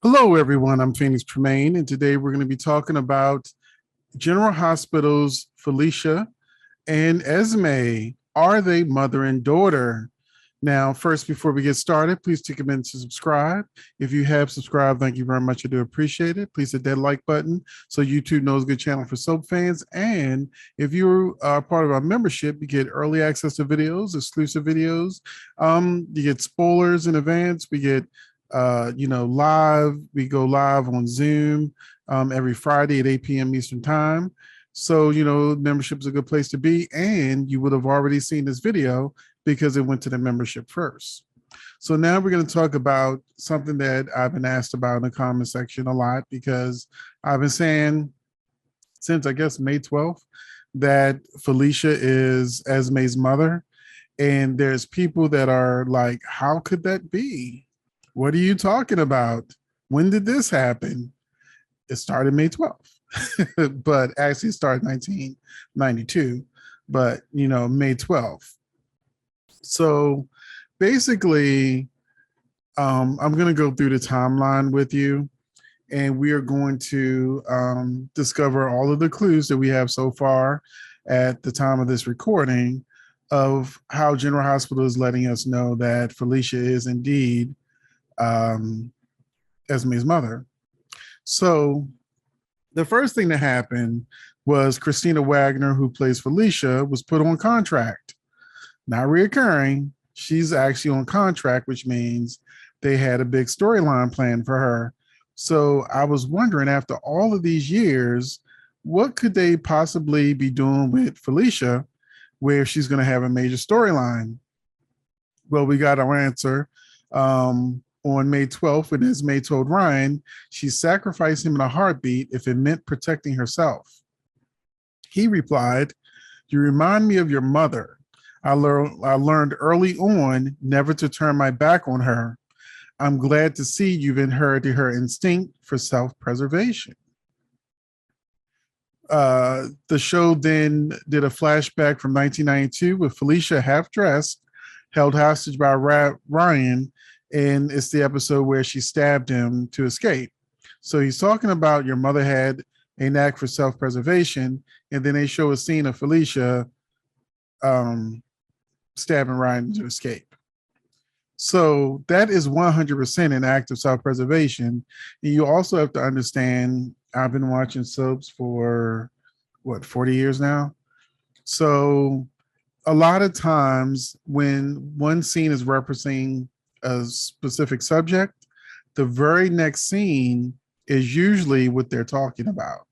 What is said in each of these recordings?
Hello, everyone. I'm Tremayne, and today we're going to be talking about General Hospital's Felicia and Esme. Are they mother and daughter? Now, first, before we get started, please take a minute to subscribe. If you have subscribed, thank you very much. I do appreciate it. Please hit that like button so YouTube knows a good channel for soap fans. And if you are part of our membership, you get early access to videos, exclusive videos. You get spoilers in advance. We get live. We go live on Zoom every Friday at 8 p.m. Eastern time. So, membership is a good place to be. And you would have already seen this video because it went to the membership first. So now we're going to talk about something that I've been asked about in the comment section a lot, because I've been saying since, I guess, May 12th that Felicia is Esme's mother. And there's people that are like, how could that be? What are you talking about? When did this happen? It started May 12th, but actually started 1992, but May 12th. So basically, I'm going to go through the timeline with you, and we are going to discover all of the clues that we have so far at the time of this recording of how General Hospital is letting us know that Felicia is indeed Esme's mother. So the first thing that happened was Christina Wagner, who plays Felicia, was put on contract. Not reoccurring. She's actually on contract, which means they had a big storyline planned for her. So I was wondering, after all of these years, what could they possibly be doing with Felicia where she's going to have a major storyline? Well, we got our answer on May 12th when Esme told Ryan she sacrificed him in a heartbeat if it meant protecting herself. He replied, "You remind me of your mother. I learned early on never to turn my back on her. I'm glad to see you've inherited her instinct for self-preservation." The show then did a flashback from 1992 with Felicia half-dressed, held hostage by Ryan, and it's the episode where she stabbed him to escape. So he's talking about your mother had a knack for self-preservation, and then they show a scene of Felicia stabbing Ryan to escape. So that is 100% an act of self-preservation. And you also have to understand, I've been watching soaps for 40 years now. So a lot of times when one scene is referencing a specific subject, the very next scene is usually what they're talking about.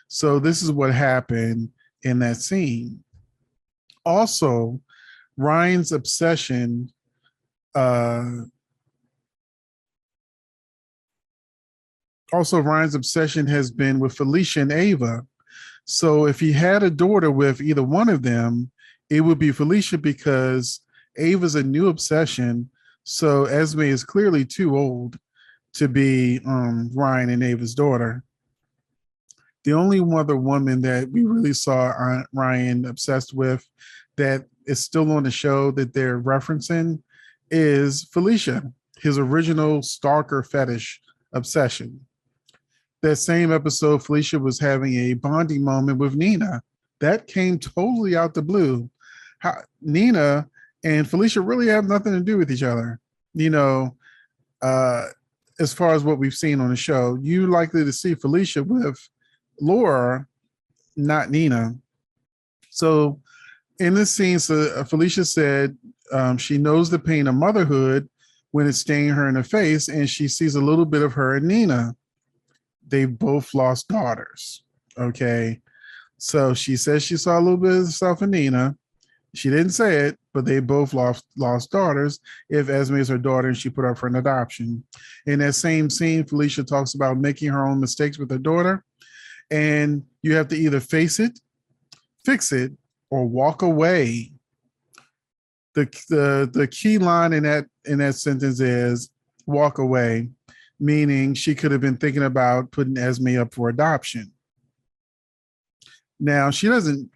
So this is what happened in that scene. Also, Ryan's obsession has been with Felicia and Ava. So if he had a daughter with either one of them, it would be Felicia, because Ava's a new obsession. So Esme is clearly too old to be Ryan and Ava's daughter. The only other woman that we really saw Ryan obsessed with that is still on the show that they're referencing is Felicia, his original stalker fetish obsession. That same episode, Felicia was having a bonding moment with Nina. That came totally out the blue. Nina and Felicia really have nothing to do with each other. As far as what we've seen on the show, you're likely to see Felicia with Laura, not Nina. So in this scene, Felicia said she knows the pain of motherhood when it's staring her in the face, and she sees a little bit of her in Nina. They both lost daughters. Okay. So she says she saw a little bit of herself in Nina. She didn't say it, but they both lost daughters. If Esme is her daughter and she put her for an adoption. In that same scene, Felicia talks about making her own mistakes with her daughter. And you have to either face it, fix it, or walk away. The key line in that sentence is walk away, meaning she could have been thinking about putting Esme up for adoption. Now, she doesn't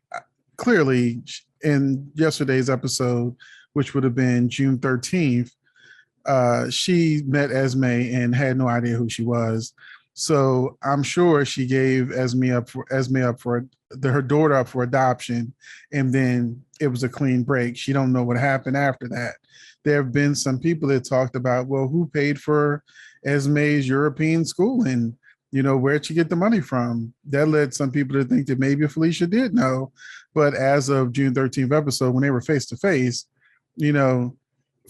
clearly, in yesterday's episode, which would have been June 13th, she met Esme and had no idea who she was. So I'm sure she gave Esme up for her daughter up for adoption, and then it was a clean break. She don't know what happened after that. There have been some people that talked about, well, who paid for Esme's European schooling? You know, where'd she get the money from? That led some people to think that maybe Felicia did know. But as of June 13th episode, when they were face to face, you know,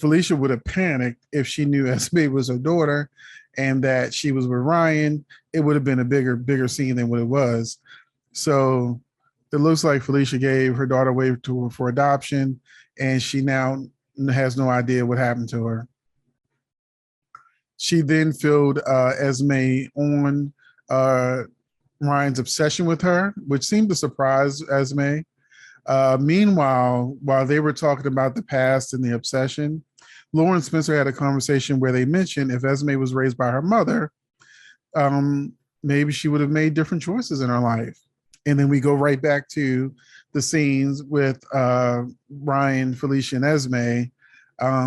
Felicia would have panicked if she knew Esme was her daughter and that she was with Ryan. It would have been a bigger scene than what it was. So it looks like Felicia gave her daughter away to her for adoption, and she now has no idea what happened to her. She then filled Esme on uh, Ryan's obsession with her, which seemed to surprise Esme. Meanwhile, while they were talking about the past and the obsession, Lauren Spencer had a conversation where they mentioned if Esme was raised by her mother, maybe she would have made different choices in her life. And then we go right back to the scenes with Ryan, Felicia, and Esme,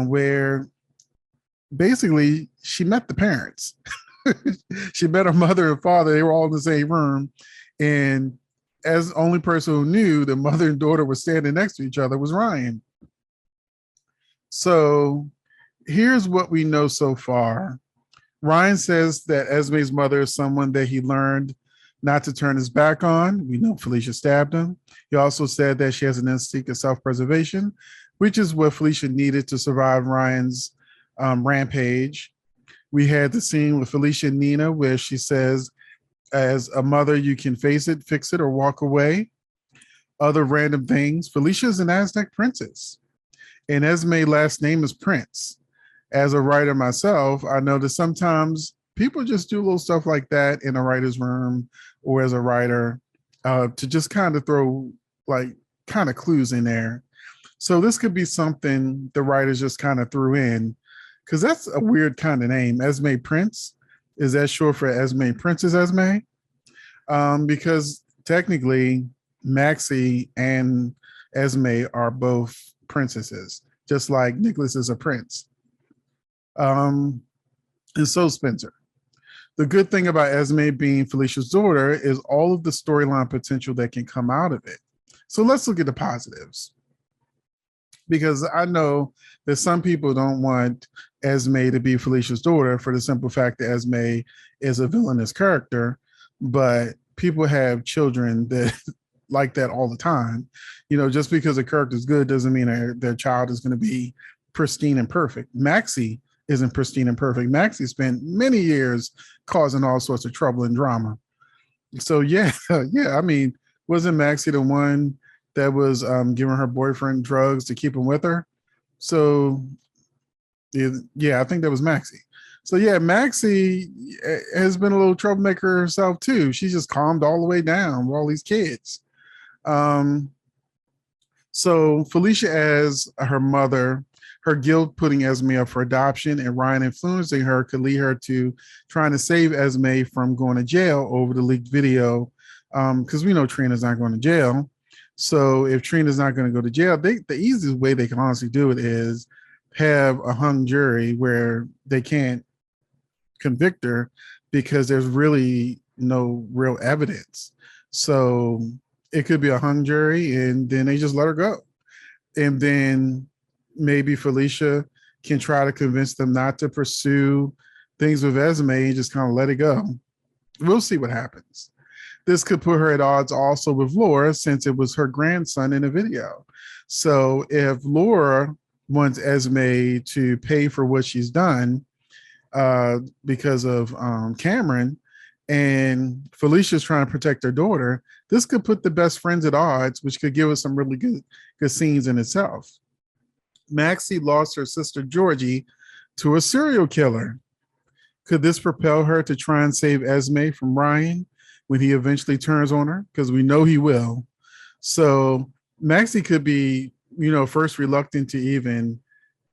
where basically she met the parents. She met her mother and father. They were all in the same room. And as the only person who knew the mother and daughter were standing next to each other was Ryan. So here's what we know so far. Ryan says that Esme's mother is someone that he learned not to turn his back on. We know Felicia stabbed him. He also said that she has an instinct of self-preservation, which is what Felicia needed to survive Ryan's rampage. We had the scene with Felicia and Nina where she says, as a mother, you can face it, fix it, or walk away. Other random things. Felicia is an Aztec princess, and Esme's last name is Prince. As a writer myself, I know that sometimes people just do little stuff like that in a writer's room or as a writer to just kind of throw like kind of clues in there. So this could be something the writers just kind of threw in because that's a weird kind of name. Esme Prince. Is that short for Esme Princess Esme? Because technically Maxie and Esme are both princesses, just like Nicholas is a prince. And so Spencer. The good thing about Esme being Felicia's daughter is all of the storyline potential that can come out of it. So let's look at the positives. Because I know that some people don't want Esme to be Felicia's daughter for the simple fact that Esme is a villainous character, but people have children that like that all the time. You know, just because a character is good doesn't mean their child is going to be pristine and perfect. Maxie isn't pristine and perfect. Maxie spent many years causing all sorts of trouble and drama. So yeah, yeah. I mean, wasn't Maxie the one that was giving her boyfriend drugs to keep him with her? So yeah, I think that was Maxie. So yeah, Maxie has been a little troublemaker herself too. She's just calmed all the way down with all these kids. So Felicia as her mother, her guilt putting Esme up for adoption and Ryan influencing her could lead her to trying to save Esme from going to jail over the leaked video. Because we know Trina's not going to jail. So if Trina's not going to go to jail, the easiest way they can honestly do it is have a hung jury where they can't convict her because there's really no real evidence. So it could be a hung jury and then they just let her go. And then maybe Felicia can try to convince them not to pursue things with Esme and just kind of let it go. We'll see what happens. This could put her at odds also with Laura since it was her grandson in the video. So if Laura wants Esme to pay for what she's done because of Cameron, and Felicia's trying to protect her daughter, this could put the best friends at odds, which could give us some really good scenes in itself. Maxie lost her sister Georgie to a serial killer. Could this propel her to try and save Esme from Ryan when he eventually turns on her? Because we know he will. So Maxie could be, first reluctant to even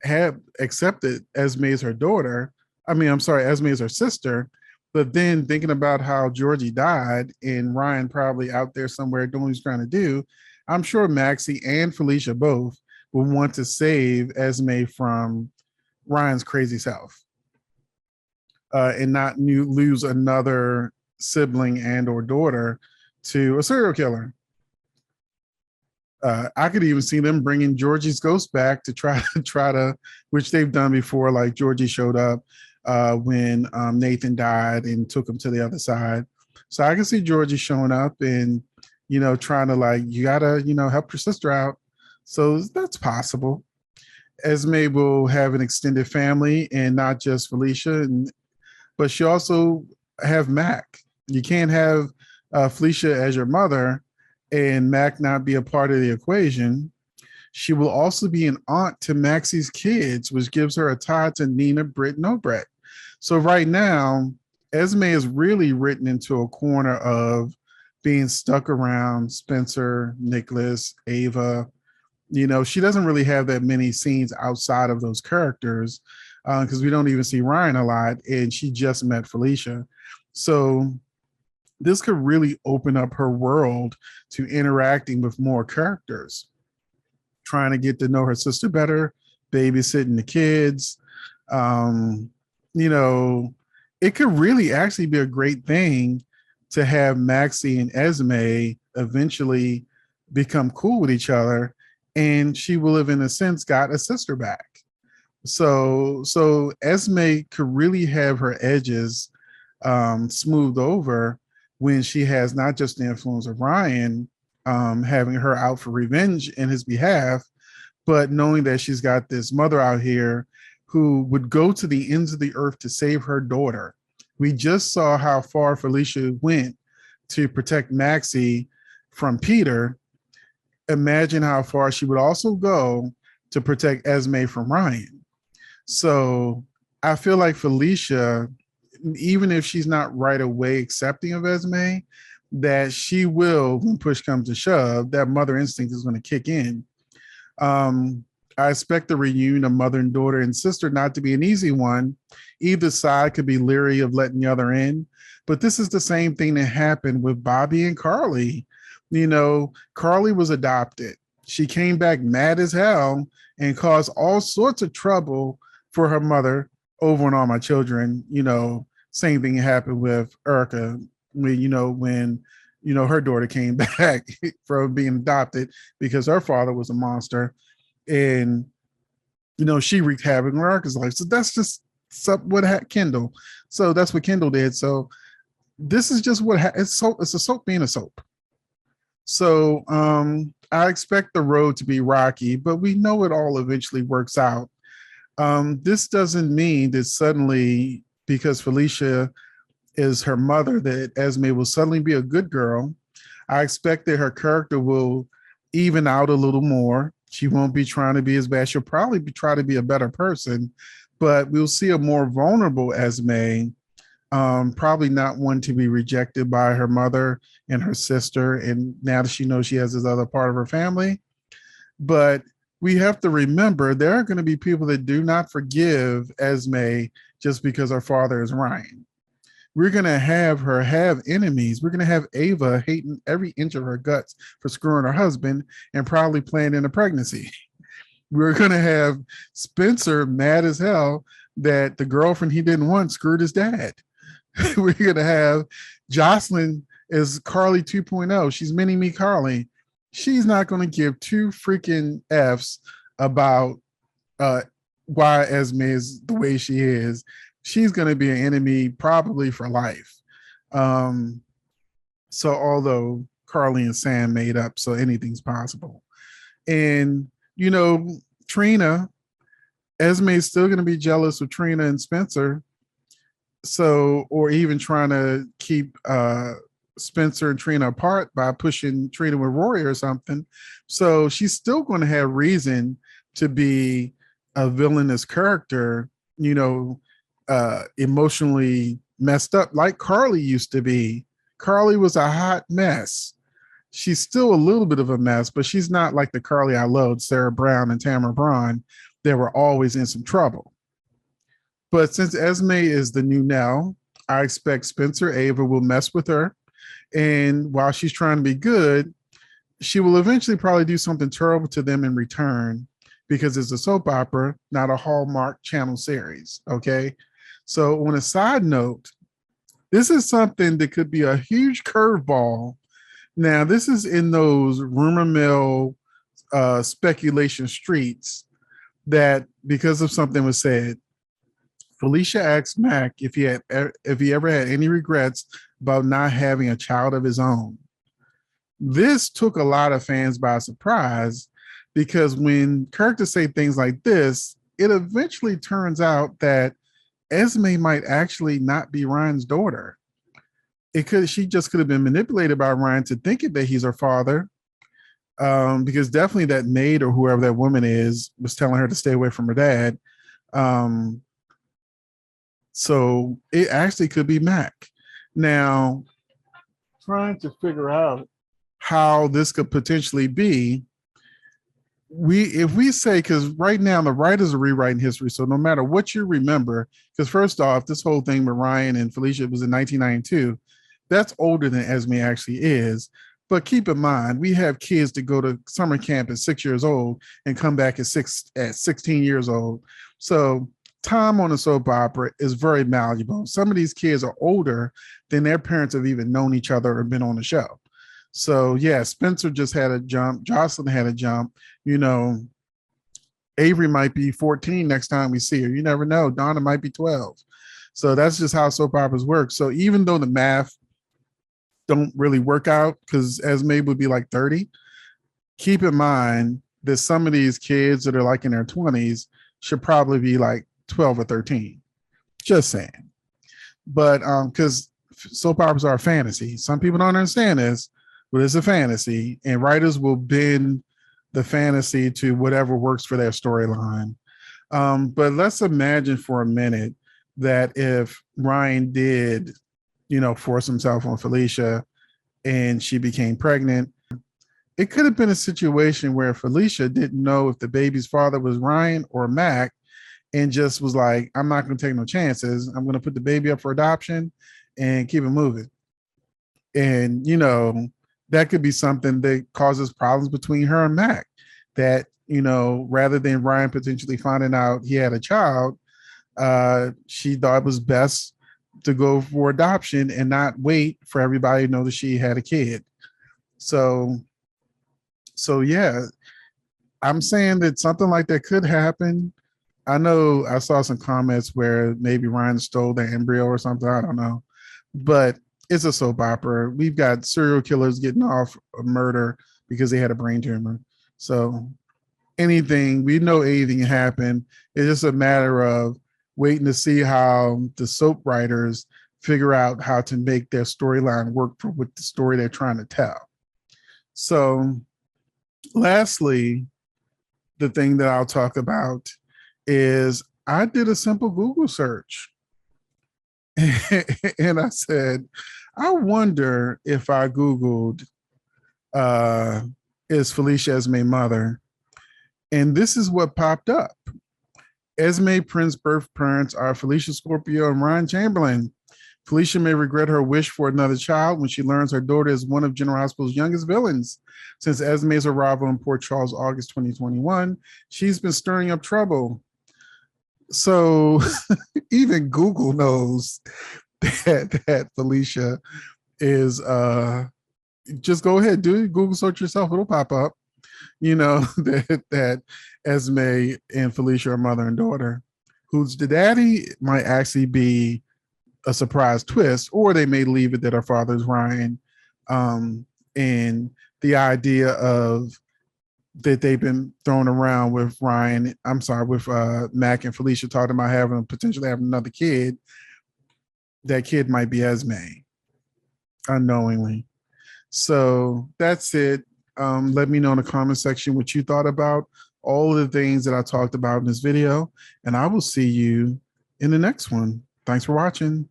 have accepted Esme as her daughter. Esme as her sister. But then thinking about how Georgie died and Ryan probably out there somewhere doing what he's trying to do, I'm sure Maxie and Felicia both will want to save Esme from Ryan's crazy self, and not lose another sibling and or daughter to a serial killer. I could even see them bringing Georgie's ghost back to try to, which they've done before. Like Georgie showed up when Nathan died and took him to the other side. So I can see Georgie showing up and trying to, like, you gotta help your sister out. So that's possible. Esme will have an extended family and not just Felicia, but she also have Mac. You can't have Felicia as your mother and Mac not be a part of the equation. She will also be an aunt to Maxie's kids, which gives her a tie to Nina, Britt, and Obrecht. So right now, Esme is really written into a corner of being stuck around Spencer, Nicholas, Ava. She doesn't really have that many scenes outside of those characters because we don't even see Ryan a lot, and she just met Felicia. So this could really open up her world to interacting with more characters, trying to get to know her sister better, babysitting the kids. Um, you know, it could really actually be a great thing to have Maxie and Esme eventually become cool with each other, and she will have, in a sense, got a sister back. So Esme could really have her edges smoothed over when she has not just the influence of Ryan having her out for revenge in his behalf, but knowing that she's got this mother out here who would go to the ends of the earth to save her daughter. We just saw how far Felicia went to protect Maxie from Peter. Imagine how far she would also go to protect Esme from Ryan. So I feel like Felicia, even if she's not right away accepting of Esme, that she will, when push comes to shove, that mother instinct is going to kick in. I expect the reunion of mother and daughter and sister not to be an easy one. Either side could be leery of letting the other in, but this is the same thing that happened with Bobby and Carly. Carly was adopted. She came back mad as hell and caused all sorts of trouble for her mother over and All My Children. Same thing happened with Erica when her daughter came back from being adopted because her father was a monster, and she wreaked havoc in Erica's life. So that's just what Kendall. So that's what Kendall did. So this is just what it's a soap being a soap. So I expect the road to be rocky, but we know it all eventually works out. This doesn't mean that suddenly, because Felicia is her mother, that Esme will suddenly be a good girl. I expect that her character will even out a little more. She won't be trying to be as bad. She'll probably try to be a better person, but we'll see a more vulnerable Esme, probably not one to be rejected by her mother and her sister. And now that she knows she has this other part of her family, but we have to remember there are going to be people that do not forgive Esme just because her father is Ryan. We're going to have her have enemies. We're going to have Ava hating every inch of her guts for screwing her husband and probably planning a pregnancy. We're going to have Spencer mad as hell that the girlfriend he didn't want screwed his dad. We're going to have Jocelyn as Carly 2.0. She's mini me Carly. She's not going to give two freaking F's about why Esme is the way she is. She's going to be an enemy probably for life. So although Carly and Sam made up, so anything's possible. And, Trina, Esme is still going to be jealous of Trina and Spencer. So, or even trying to keep Spencer and Trina apart by pushing Trina with Rory or something. So she's still going to have reason to be a villainous character, emotionally messed up like Carly used to be. Carly was a hot mess. She's still a little bit of a mess, but she's not like the Carly I loved, Sarah Brown and Tamara Braun. They were always in some trouble. But since Esme is the new Nell, I expect Spencer Ava will mess with her. And while she's trying to be good, she will eventually probably do something terrible to them in return. because it's a soap opera, not a Hallmark Channel series. Okay. So, on a side note, this is something that could be a huge curveball. Now, this is in those rumor mill speculation streets that because of something was said, Felicia asked Mac if he ever had any regrets about not having a child of his own. This took a lot of fans by surprise because when characters say things like this, it eventually turns out that Esme might actually not be Ryan's daughter. She just could have been manipulated by Ryan to think that he's her father. Because definitely that maid or whoever that woman is was telling her to stay away from her dad. Um, so it actually could be Mac. Now, trying to figure out how this could potentially be, if we say, because right now the writers are rewriting history, so no matter what you remember, because first off, this whole thing with Ryan and Felicia was in 1992. That's older than Esme actually is. But keep in mind, we have kids that go to summer camp at 6 years old and come back at 16 years old. So time on a soap opera is very malleable. Some of these kids are older than their parents have even known each other or been on the show. So yeah, Spencer just had a jump. Jocelyn had a jump. You know, Avery might be 14 next time we see her. You never know. Donna might be 12. So that's just how soap operas work. So even though the math don't really work out because Esme would be like 30, keep in mind that some of these kids that are like in their 20s should probably be like 12 or 13. Just saying. But because soap operas are a fantasy. Some people don't understand this, but it's a fantasy, and writers will bend the fantasy to whatever works for their storyline. But let's imagine for a minute that if Ryan did, force himself on Felicia and she became pregnant, it could have been a situation where Felicia didn't know if the baby's father was Ryan or Mac and just was like, I'm not going to take no chances. I'm going to put the baby up for adoption and keep it moving. And, that could be something that causes problems between her and Mac. That, rather than Ryan potentially finding out he had a child, she thought it was best to go for adoption and not wait for everybody to know that she had a kid. So yeah, I'm saying that something like that could happen. I know I saw some comments where maybe Ryan stole the embryo or something. I don't know, but it's a soap opera. We've got serial killers getting off a murder because they had a brain tumor. So we know anything can happen. It's just a matter of waiting to see how the soap writers figure out how to make their storyline work with the story they're trying to tell. So lastly, the thing that I'll talk about is I did a simple Google search and I said, I wonder if I Googled, is Felicia Esme mother? And this is what popped up. Esme Prince's birth parents are Felicia Scorpio and Ryan Chamberlain. Felicia may regret her wish for another child when she learns her daughter is one of General Hospital's youngest villains. Since Esme's arrival in Port Charles, August 2021, she's been stirring up trouble. So even Google knows that Felicia is, just go ahead, do it. Google search yourself, it'll pop up. That Esme and Felicia are mother and daughter. Who's the daddy might actually be a surprise twist, or they may leave it that her father's Ryan. And the idea of that they've been thrown around with with Mac and Felicia talking about potentially having another kid. That kid might be Esme unknowingly. So that's it. Let me know in the comment section what you thought about all of the things that I talked about in this video, and I will see you in the next one. Thanks for watching.